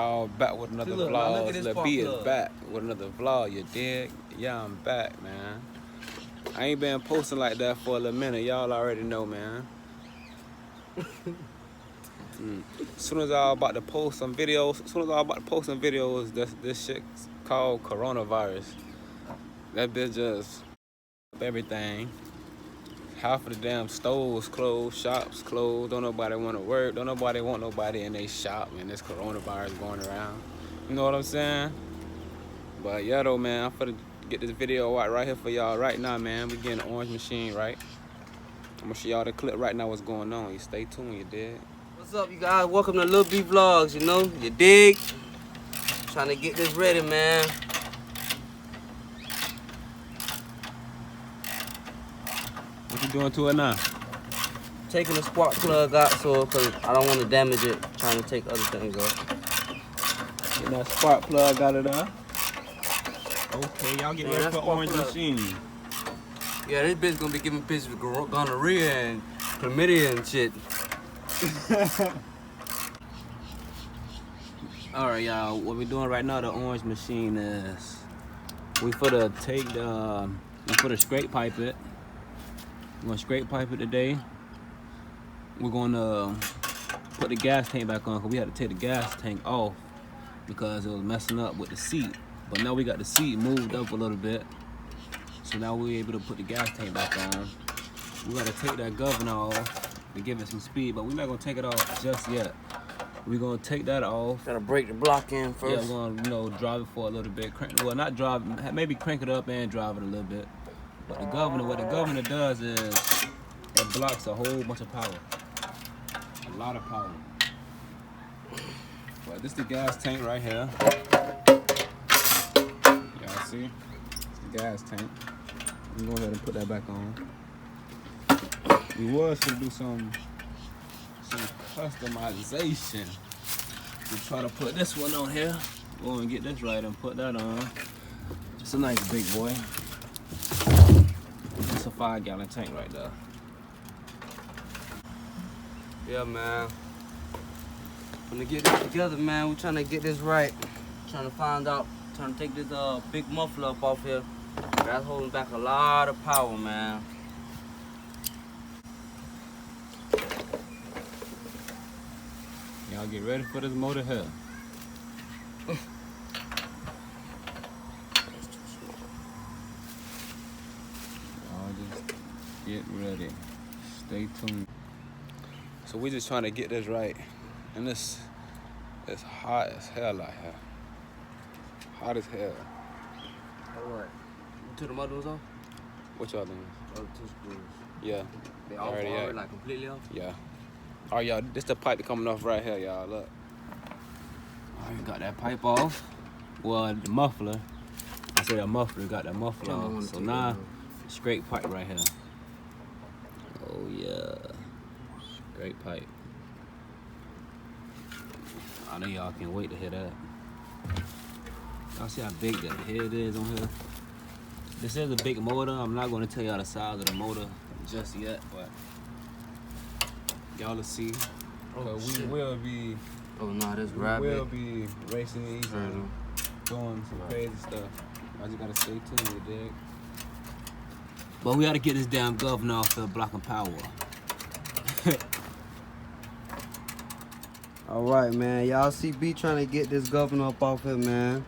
y'all back with another vlog. Lil B is back with another vlog, you dig? Yeah, I'm back, man. I ain't been posting like that for a little minute. Y'all already know, man. As soon as I about to post some videos, this shit's called coronavirus. That bitch just everything. Half of the damn stores closed, shops closed. Don't nobody want to work. Don't nobody want nobody in their shop, and this coronavirus going around. You know what I'm saying? But yeah, though, man, I'm finna get this video right here for y'all right now, man. We getting the orange machine, right? I'm gonna show y'all the clip right now. What's going on? You stay tuned, you dig? What's up, you guys? Welcome to Lil B Vlogs. You know, you dig? Trying to get this ready, man. What you doing to it now? Taking the spark plug out, cause I don't want to damage it. Trying to take other things off. Get that spark plug out of there. Okay, y'all get ready for orange machine. Yeah, this bitch gonna be giving bitches with gonorrhea and chlamydia and shit. Alright, y'all, what we doing right now, the orange machine is we finna take the scrape pipe it. We're gonna scrape pipe it today. We're gonna put the gas tank back on because we had to take the gas tank off because it was messing up with the seat. But now we got the seat moved up a little bit. So now we're able to put the gas tank back on. We gotta take that governor off to give it some speed, but we're not gonna take it off just yet. We're gonna take that off. Gotta break the block in first. Yeah, we're gonna, drive it for a little bit. Well, not drive, maybe crank it up and drive it a little bit. But what the governor does is it blocks a whole bunch of power. A lot of power. But this is the gas tank right here. Y'all see? It's the gas tank. I'm gonna go ahead and put that back on. We was gonna do some customization. We try to put this one on here. Go and get this right and put that on. It's a nice big boy. It's a 5-gallon tank right there. Yeah, man. Gonna get this together, man. We're trying to get this right. Trying to take this big muffler up off here. That's holding back a lot of power, man. Y'all get ready for this motor here. Y'all just get ready. Stay tuned. So we just trying to get this right. And it's hot as hell out here. Hot as hell. Alright. You took the motors off? What y'all doing? Oh, 2 screws. Yeah. They off already, like completely off? Yeah. All right, y'all, this the pipe coming off right here, y'all, look. All right, got that pipe off. Well, the muffler. I said that muffler, got that muffler off. So now, straight pipe right here. Oh, yeah. Straight pipe. I know y'all can't wait to hear that. Y'all see how big the head is on here? This is a big motor. I'm not going to tell y'all the size of the motor just yet, but y'all will see. We will be. Oh no, this rabbit. We will be racing these and doing some crazy stuff. I just gotta stay tuned, you dig? But we gotta get this damn governor off the blocking power. All right, man. Y'all see B trying to get this governor up off here, man.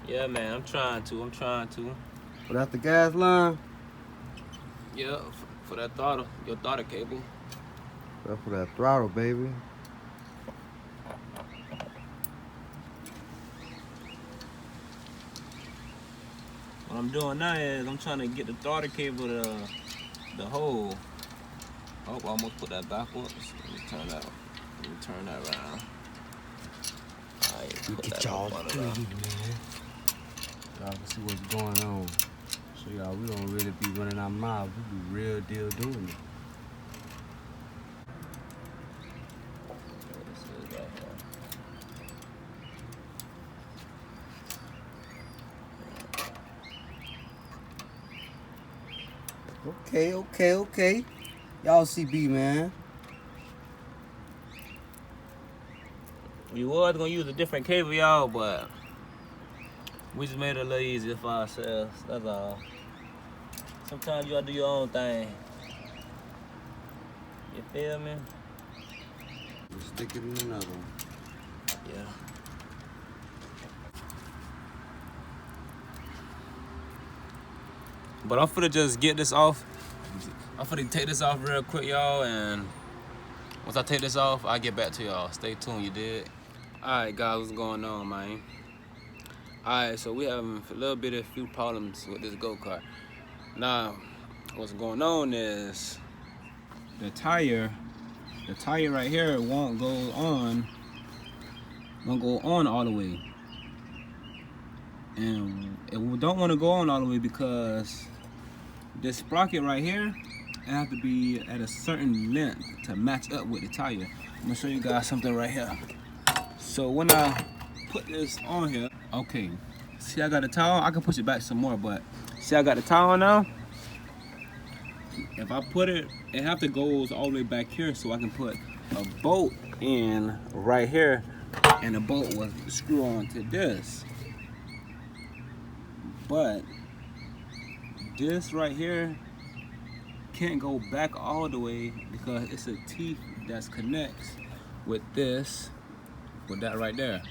Yeah, man. I'm trying to. But that's the gas line. Yeah, for that throttle, your throttle cable. That's for that throttle, baby. What I'm doing now is I'm trying to get the throttle cable to the hole. Oh, I almost put that backwards. Let me turn that around. Alright, get y'all clean, man. Y'all can see what's going on. So y'all, we don't really be running our mouths. We be real deal doing it. Okay. Y'all see B, man. We was gonna use a different cable, y'all, but we just made it a little easier for ourselves. That's all. Sometimes you gotta do your own thing. You feel me? We'll stick it in another one. Yeah. But I'm finna just get this off. I'm finna take this off real quick, y'all, and once I take this off, I'll get back to y'all. Stay tuned, you did. Alright guys, what's going on, man? Alright, so we having a little bit of few problems with this go-kart. Now, what's going on is the tire right here won't go on all the way. And it don't want to go on all the way because this sprocket right here, it have to be at a certain length to match up with the tire. I'm gonna show you guys something right here. So when I put this on here, okay, see I got the towel. I can push it back some more, but see I got the towel now. If I put it, it have to go all the way back here so I can put a bolt in right here, and the bolt will screw on to this. But this right here can't go back all the way because it's a teeth that connects with this, with that right there.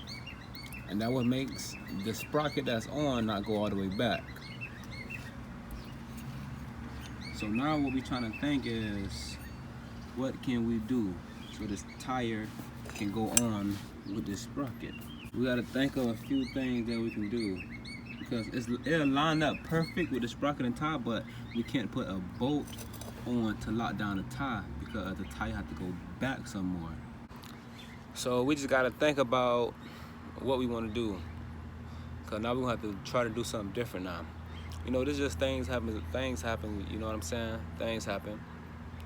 And that what makes the sprocket that's on not go all the way back. So now what we trying to think is, what can we do so this tire can go on with this sprocket? We gotta think of a few things that we can do, because it'll line up perfect with the sprocket and tie, but we can't put a bolt on to lock down the tie because the tie has to go back some more. So we just gotta think about what we want to do, because now we're gonna have to try to do something different now. You know, this just things happen, you know what I'm saying? Things happen.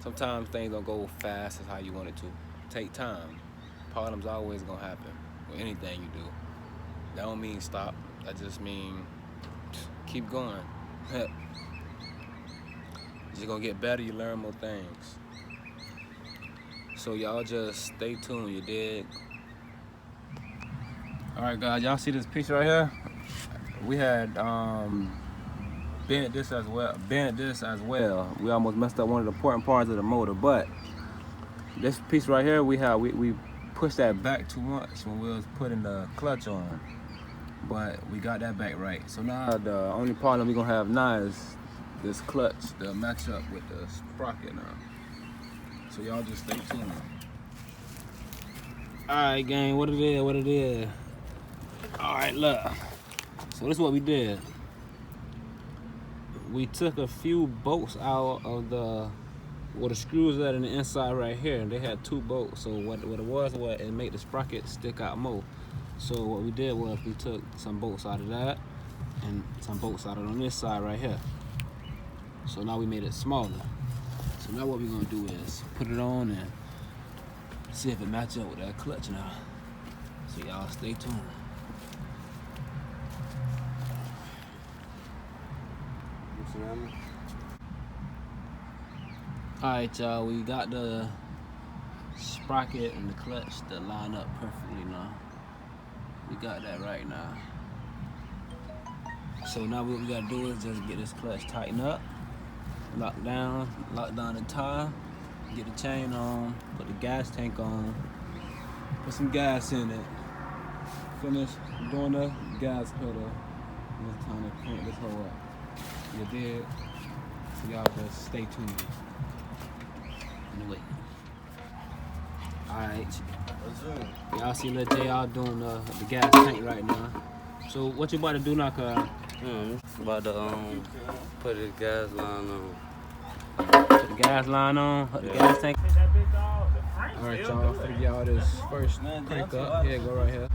Sometimes things don't go fast as how you want it to. Take time. Problems always gonna happen with anything you do. That don't mean stop. That just mean keep going. You're just gonna get better, you learn more things. So y'all just stay tuned, you dig? Alright guys, y'all see this piece right here? We had bent this as well. We almost messed up one of the important parts of the motor, but this piece right here, we pushed that back too much when we was putting the clutch on. But we got that back right. So now the only problem we're gonna have now is this clutch to match up with the sprocket now. So y'all just stay tuned. Alright gang, what it is. Alright, look. So this is what we did. We took a few bolts out of the screws that are in the inside right here, and they had 2 bolts. So what it made the sprocket stick out more. So what we did was we took some bolts out of that and some bolts out of on this side right here. So now we made it smaller. So now what we're gonna do is put it on and see if it matches up with that clutch now. So y'all stay tuned. Alright y'all, we got the sprocket and the clutch to line up perfectly now. We got that right now. So now what we gotta do is just get this clutch tightened up, lock down the tie, get the chain on, put the gas tank on, put some gas in it, finish doing the gas pedal, and it's time to crank this whole up. You did? So y'all just stay tuned. Anyway. Alright. Y'all see little JR doing the gas tank right now. So what you about to do now, cuz? About to put the gas line on. Put the gas line on, put the gas tank. Alright y'all, I'm finna get all this first crank up. Here, go right here.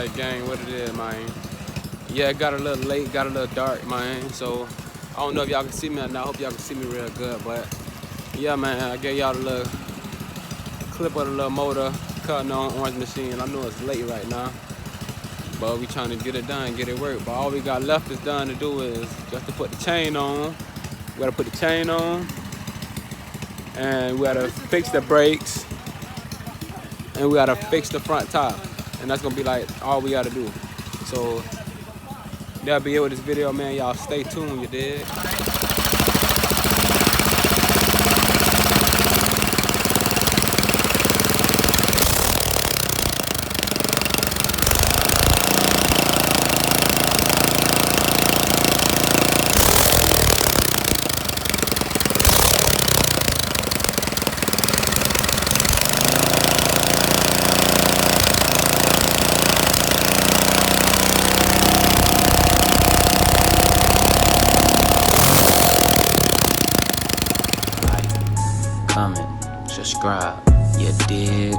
Alright, gang, what it is, man. Yeah, it got a little late, got a little dark, man. So I don't know if y'all can see me or not. I hope y'all can see me real good, but yeah, man, I gave y'all the little clip of the little motor cutting on orange machine. I know it's late right now, but we trying to get it done, get it work. But all we got left is done to do is just to put the chain on. We gotta put the chain on, and we gotta fix the brakes, and we gotta fix the front top, and that's gonna be like all we gotta do. So that'll be it with this video, man. Y'all stay tuned, you dig? Comment, subscribe, you dig?